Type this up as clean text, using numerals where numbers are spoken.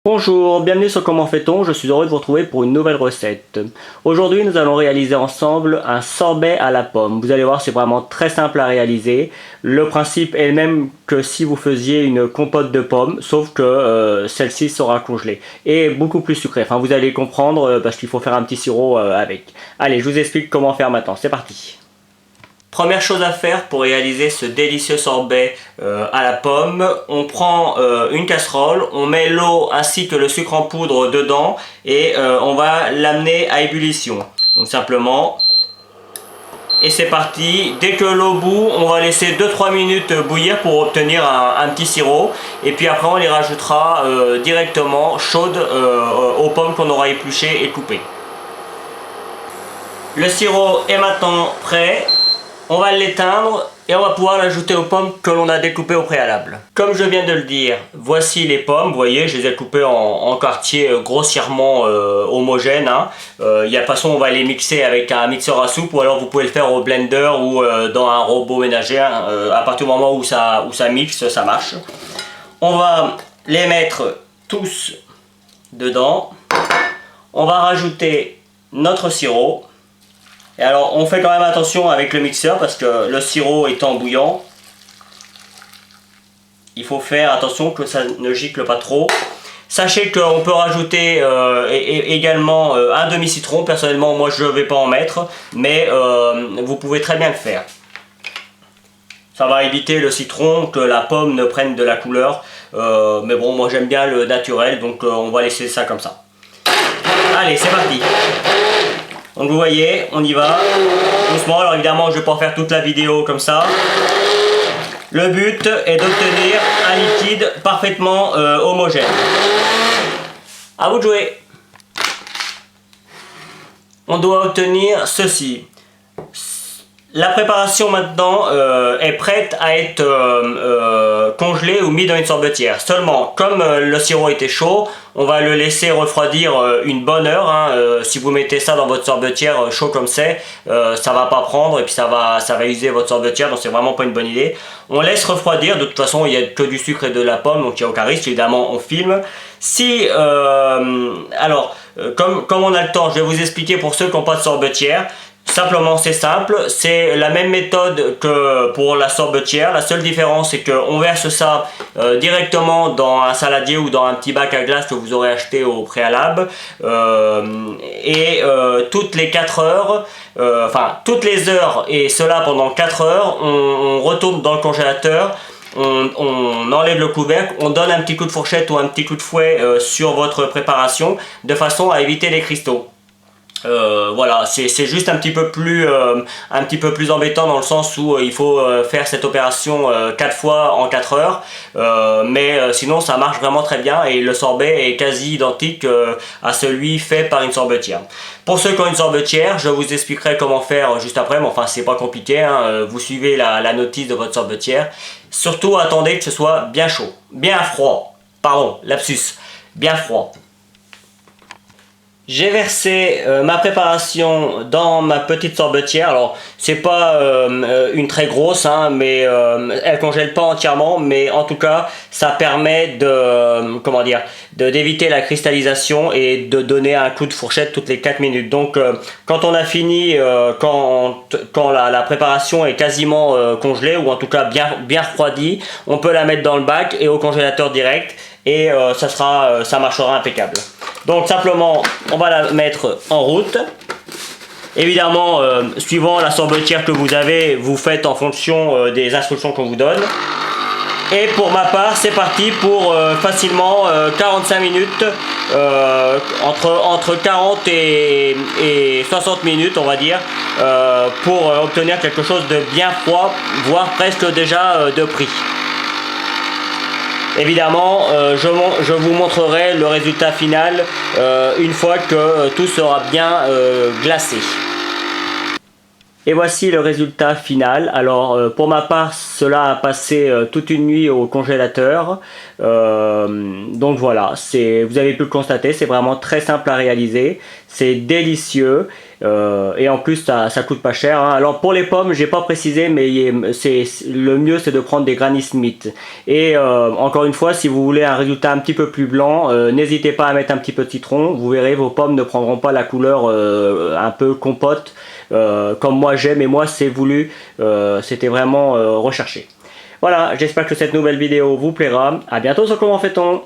Bonjour, bienvenue sur Comment fait-on, je suis heureux de vous retrouver pour une nouvelle recette. Aujourd'hui nous allons réaliser ensemble un sorbet à la pomme. Vous allez voir, c'est vraiment très simple à réaliser. Le principe est le même que si vous faisiez une compote de pommes, sauf que celle-ci sera congelée et beaucoup plus sucrée. Enfin vous allez comprendre parce qu'il faut faire un petit sirop avec. Allez, je vous explique comment faire maintenant, c'est parti. Première chose à faire pour réaliser ce délicieux sorbet à la pomme, on prend une casserole, on met l'eau ainsi que le sucre en poudre dedans et on va l'amener à ébullition. Donc simplement, et c'est parti. Dès que l'eau bout, on va laisser 2-3 minutes bouillir pour obtenir un petit sirop. Et puis après on les rajoutera directement chaudes aux pommes qu'on aura épluchées et coupées. Le sirop est maintenant prêt. On va l'éteindre et on va pouvoir l'ajouter aux pommes que l'on a découpées au préalable. Comme je viens de le dire, voici les pommes. Vous voyez, je les ai coupées en quartiers grossièrement homogènes. De toute façon, on va les mixer avec un mixeur à soupe ou alors vous pouvez le faire au blender ou dans un robot ménager. À partir du moment où ça mixe, ça marche. On va les mettre tous dedans. On va rajouter notre sirop. Et alors on fait quand même attention avec le mixeur parce que le sirop étant bouillant, il faut faire attention que ça ne gicle pas trop. Sachez qu'on peut rajouter également un demi-citron. Personnellement moi je ne vais pas en mettre, mais vous pouvez très bien le faire. Ça va éviter le citron, que la pomme ne prenne de la couleur. Mais bon, moi j'aime bien le naturel, donc on va laisser ça comme ça. Allez, c'est parti. Donc vous voyez, on y va, doucement. Alors évidemment, je ne vais pas faire toute la vidéo comme ça. Le but est d'obtenir un liquide parfaitement homogène. À vous de jouer. On doit obtenir ceci. La préparation maintenant est prête à être congelée ou mise dans une sorbetière. Seulement, comme le sirop était chaud, on va le laisser refroidir une bonne heure. Si vous mettez ça dans votre sorbetière chaud comme c'est, ça va pas prendre et puis ça va user votre sorbetière, donc c'est vraiment pas une bonne idée. On laisse refroidir, de toute façon il n'y a que du sucre et de la pomme, donc il n'y a aucun risque, évidemment on filme. Si, comme on a le temps, je vais vous expliquer pour ceux qui n'ont pas de sorbetière. Simplement c'est simple, c'est la même méthode que pour la sorbetière. La seule différence c'est qu'on verse ça directement dans un saladier ou dans un petit bac à glace que vous aurez acheté au préalable. Toutes les 4 heures, toutes les heures, et cela pendant 4 heures, on retourne dans le congélateur. On enlève le couvercle, on donne un petit coup de fourchette ou un petit coup de fouet sur votre préparation de façon à éviter les cristaux. Voilà, c'est juste un petit peu plus embêtant dans le sens où il faut faire cette opération 4 fois en 4 heures, mais sinon ça marche vraiment très bien et le sorbet est quasi identique à celui fait par une sorbetière. Pour ceux qui ont une sorbetière, je vous expliquerai comment faire juste après, mais enfin c'est pas compliqué, vous suivez la notice de votre sorbetière. Surtout attendez que ce soit bien chaud, bien froid, pardon, lapsus, bien froid. J'ai versé ma préparation dans ma petite sorbetière. Alors c'est pas une très grosse, mais elle congèle pas entièrement, mais en tout cas ça permet d'éviter la cristallisation et de donner un coup de fourchette toutes les 4 minutes. Donc quand on a fini, quand la préparation est quasiment congelée ou en tout cas bien refroidie, on peut la mettre dans le bac et au congélateur direct et ça marchera impeccable. Donc simplement, on va la mettre en route. Évidemment, suivant la sorbetière que vous avez, vous faites en fonction des instructions qu'on vous donne. Et pour ma part, c'est parti pour facilement 45 minutes, entre 40 et 60 minutes, on va dire, pour obtenir quelque chose de bien froid, voire presque déjà de pris. Évidemment, je vous montrerai le résultat final une fois que tout sera bien glacé. Et voici le résultat final. Alors pour ma part, cela a passé toute une nuit au congélateur. Donc voilà, vous avez pu le constater, c'est vraiment très simple à réaliser. c'est délicieux. Et en plus ça coûte pas cher, hein. Alors pour les pommes j'ai pas précisé, mais le mieux c'est de prendre des Granny Smith. Et encore une fois, si vous voulez un résultat un petit peu plus blanc, n'hésitez pas à mettre un petit peu de citron. Vous verrez, vos pommes ne prendront pas la couleur un peu compote comme moi j'aime, et moi c'est voulu, c'était vraiment recherché. Voilà, j'espère que cette nouvelle vidéo vous plaira. À bientôt sur Comment fait-on.